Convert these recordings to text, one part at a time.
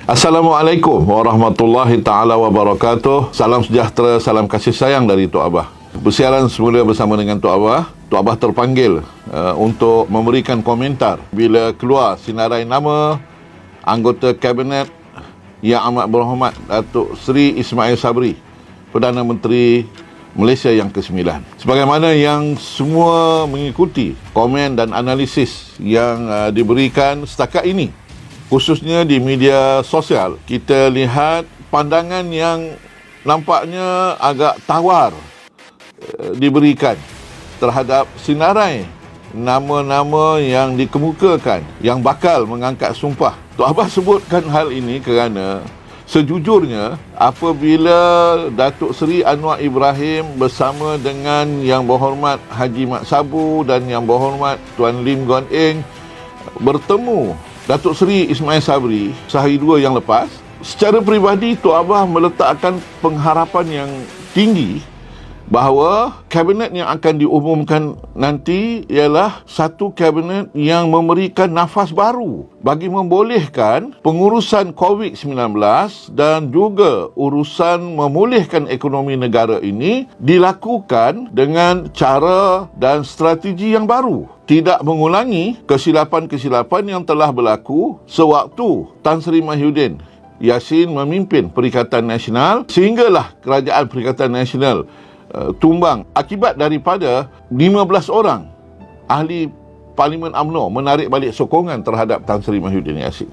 Assalamualaikum warahmatullahi ta'ala wabarakatuh. Salam sejahtera, salam kasih sayang dari Tok Abah. Bersiaran semula bersama dengan Tok Abah. Tok Abah terpanggil untuk memberikan komentar bila keluar sinarai nama anggota Kabinet Yang Amat Berhormat Datuk Seri Ismail Sabri, Perdana Menteri Malaysia yang ke-9. Sebagaimana yang semua mengikuti komen dan analisis yang diberikan setakat ini, khususnya di media sosial, kita lihat pandangan yang nampaknya agak tawar diberikan terhadap sinarai nama-nama yang dikemukakan yang bakal mengangkat sumpah. Tok Abah sebutkan hal ini kerana sejujurnya apabila Datuk Seri Anwar Ibrahim bersama dengan Yang Berhormat Haji Mat Sabu dan Yang Berhormat Tuan Lim Guan Eng bertemu Datuk Seri Ismail Sabri sehari dua yang lepas, secara peribadi Tok Abah meletakkan pengharapan yang tinggi bahawa kabinet yang akan diumumkan nanti ialah satu kabinet yang memberikan nafas baru bagi membolehkan pengurusan COVID-19 dan juga urusan memulihkan ekonomi negara ini dilakukan dengan cara dan strategi yang baru. Tidak mengulangi kesilapan-kesilapan yang telah berlaku sewaktu Tan Sri Mahyudin Yassin memimpin Perikatan Nasional sehinggalah Kerajaan Perikatan Nasional tumbang akibat daripada 15 orang ahli Parlimen UMNO menarik balik sokongan terhadap Tan Sri Mahyudin Yassin.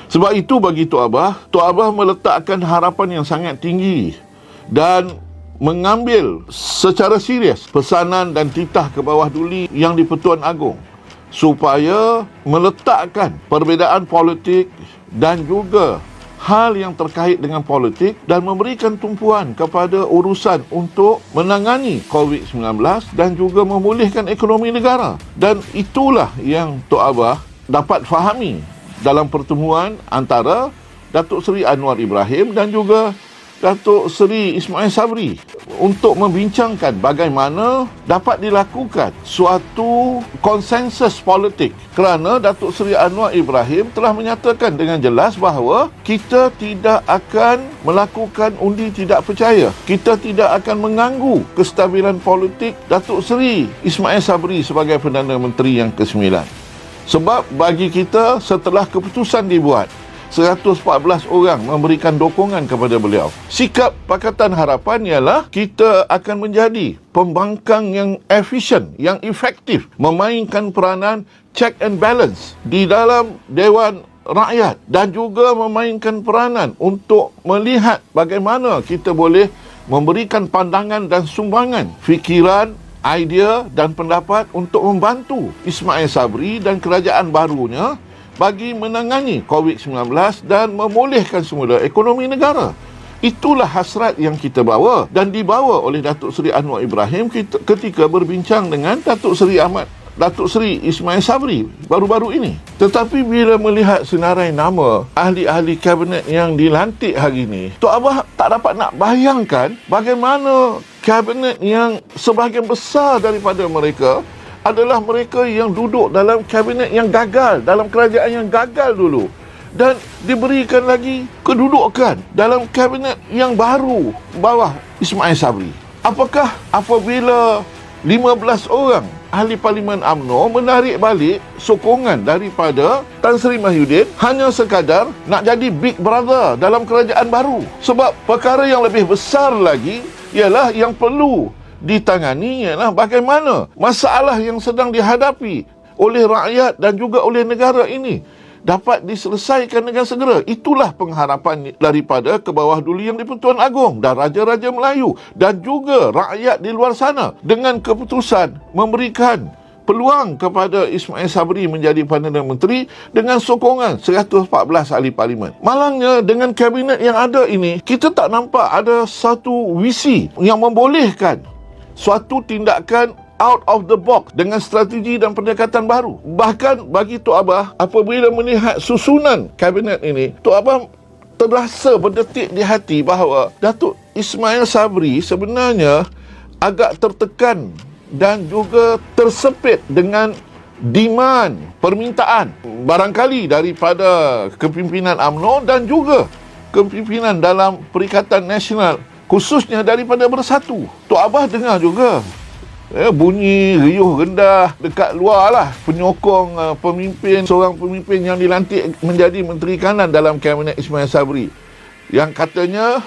Sebab itu bagi Tok Abah meletakkan harapan yang sangat tinggi dan mengambil secara serius pesanan dan titah ke bawah duli yang di-Pertuan Agong supaya meletakkan perbezaan politik dan juga hal yang terkait dengan politik dan memberikan tumpuan kepada urusan untuk menangani COVID-19 dan juga memulihkan ekonomi negara. Dan itulah yang Tok Abah dapat fahami dalam pertemuan antara Datuk Seri Anwar Ibrahim dan juga Datuk Seri Ismail Sabri untuk membincangkan bagaimana dapat dilakukan suatu konsensus politik, kerana Datuk Seri Anwar Ibrahim telah menyatakan dengan jelas bahawa kita tidak akan melakukan undi tidak percaya, kita tidak akan mengganggu kestabilan politik Datuk Seri Ismail Sabri sebagai Perdana Menteri yang ke-9. Sebab bagi kita setelah keputusan dibuat, 114 orang memberikan dukungan kepada beliau. Sikap Pakatan Harapan ialah kita akan menjadi pembangkang yang efisien, yang efektif, memainkan peranan check and balance di dalam Dewan Rakyat dan juga memainkan peranan untuk melihat bagaimana kita boleh memberikan pandangan dan sumbangan, fikiran, idea dan pendapat untuk membantu Ismail Sabri dan kerajaan barunya bagi menangani COVID-19 dan memulihkan semula ekonomi negara. Itulah hasrat yang kita bawa dan dibawa oleh Datuk Seri Anwar Ibrahim ketika berbincang dengan Datuk Seri Ismail Sabri baru-baru ini. Tetapi bila melihat senarai nama ahli-ahli kabinet yang dilantik hari ini, Tok Abah tak dapat nak bayangkan bagaimana kabinet yang sebahagian besar daripada mereka adalah mereka yang duduk dalam kabinet yang gagal, dalam kerajaan yang gagal dulu, dan diberikan lagi kedudukan dalam kabinet yang baru bawah Ismail Sabri. Apakah apabila 15 orang ahli Parlimen UMNO menarik balik sokongan daripada Tan Sri Mahyudin hanya sekadar nak jadi big brother dalam kerajaan baru? Sebab perkara yang lebih besar lagi ialah yang perlu ditangani ialah bagaimana masalah yang sedang dihadapi oleh rakyat dan juga oleh negara ini dapat diselesaikan dengan segera. Itulah pengharapan daripada ke bawah duli yang di-Pertuan Agong dan Raja-Raja Melayu dan juga rakyat di luar sana dengan keputusan memberikan peluang kepada Ismail Sabri menjadi Perdana Menteri dengan sokongan 114 ahli Parlimen. Malangnya dengan kabinet yang ada ini, kita tak nampak ada satu visi yang membolehkan suatu tindakan out of the box dengan strategi dan pendekatan baru. Bahkan bagi Tok Abah, apabila melihat susunan kabinet ini, Tok Abah terasa berdetik di hati bahawa Datuk Ismail Sabri sebenarnya agak tertekan dan juga tersepit dengan demand, permintaan barangkali daripada kepimpinan UMNO dan juga kepimpinan dalam Perikatan Nasional, khususnya daripada Bersatu. Tok Abah dengar juga bunyi riuh rendah dekat luar lah penyokong seorang pemimpin yang dilantik menjadi Menteri Kanan dalam Kabinet Ismail Sabri, yang katanya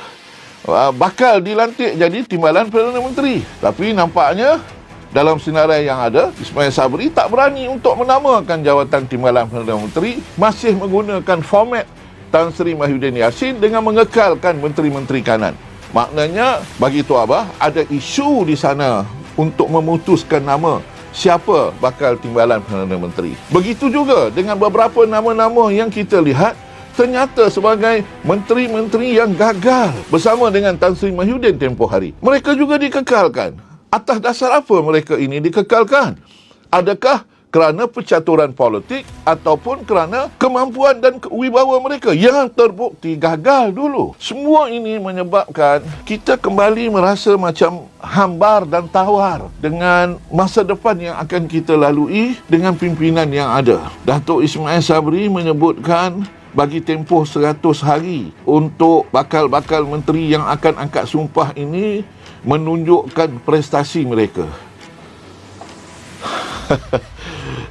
bakal dilantik jadi Timbalan Perdana Menteri. Tapi nampaknya dalam senarai yang ada, Ismail Sabri tak berani untuk menamakan jawatan Timbalan Perdana Menteri, masih menggunakan format Tan Sri Mahyudin Yassin dengan mengekalkan Menteri-Menteri Kanan. Maknanya bagi Tok Abah ada isu di sana untuk memutuskan nama siapa bakal Timbalan Perdana Menteri. Begitu juga dengan beberapa nama-nama yang kita lihat ternyata sebagai menteri-menteri yang gagal bersama dengan Tan Sri Mahyudin tempoh hari. Mereka juga dikekalkan. Atas dasar apa mereka ini dikekalkan? Adakah kerana percaturan politik ataupun kerana kemampuan dan wibawa mereka yang terbukti gagal dulu? Semua ini menyebabkan kita kembali merasa macam hambar dan tawar dengan masa depan yang akan kita lalui dengan pimpinan yang ada. Datuk Ismail Sabri menyebutkan bagi tempoh 100 hari untuk bakal-bakal menteri yang akan angkat sumpah ini menunjukkan prestasi mereka.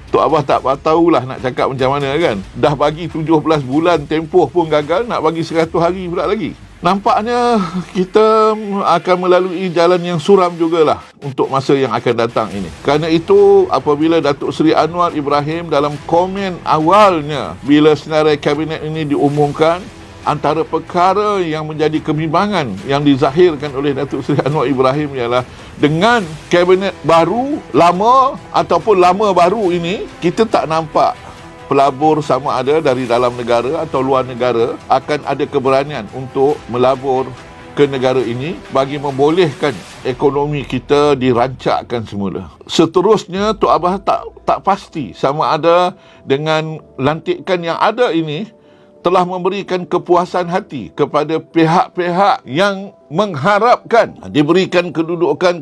Tok Abah tak tahulah nak cakap macam mana kan. Dah bagi 17 bulan tempoh pun gagal, nak bagi 100 hari pula lagi. Nampaknya kita akan melalui jalan yang suram jugalah untuk masa yang akan datang ini. Kerana itu apabila Datuk Seri Anwar Ibrahim dalam komen awalnya bila senarai kabinet ini diumumkan, antara perkara yang menjadi kebimbangan yang dizahirkan oleh Datuk Seri Anwar Ibrahim ialah dengan kabinet baru, lama ataupun lama baru ini, kita tak nampak pelabur sama ada dari dalam negara atau luar negara akan ada keberanian untuk melabur ke negara ini bagi membolehkan ekonomi kita dirancakkan semula. Seterusnya Tok Abah tak pasti sama ada dengan lantikan yang ada ini telah memberikan kepuasan hati kepada pihak-pihak yang mengharapkan diberikan kedudukan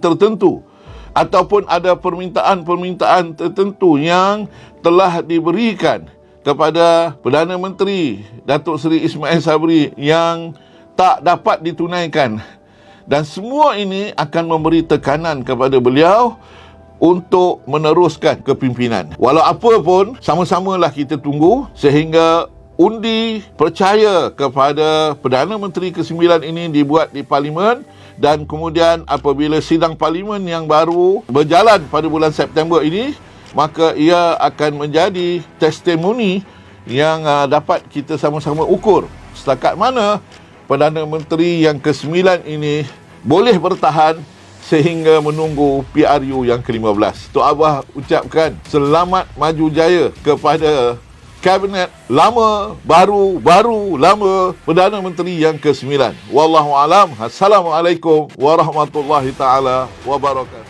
tertentu ataupun ada permintaan-permintaan tertentu yang telah diberikan kepada Perdana Menteri Datuk Seri Ismail Sabri yang tak dapat ditunaikan. Dan semua ini akan memberi tekanan kepada beliau untuk meneruskan kepimpinan. Walau apa pun, sama-samalah kita tunggu sehingga undi percaya kepada Perdana Menteri ke-9 ini dibuat di Parlimen, dan kemudian apabila sidang Parlimen yang baru berjalan pada bulan September ini, maka ia akan menjadi testimoni yang dapat kita sama-sama ukur setakat mana Perdana Menteri yang ke-9 ini boleh bertahan sehingga menunggu PRU yang ke-15. Tok Abah ucapkan selamat maju jaya kepada Kabinet lama, baru, lama, Perdana Menteri yang ke-9. Wallahualam. Assalamualaikum warahmatullahi taala wabarakatuh.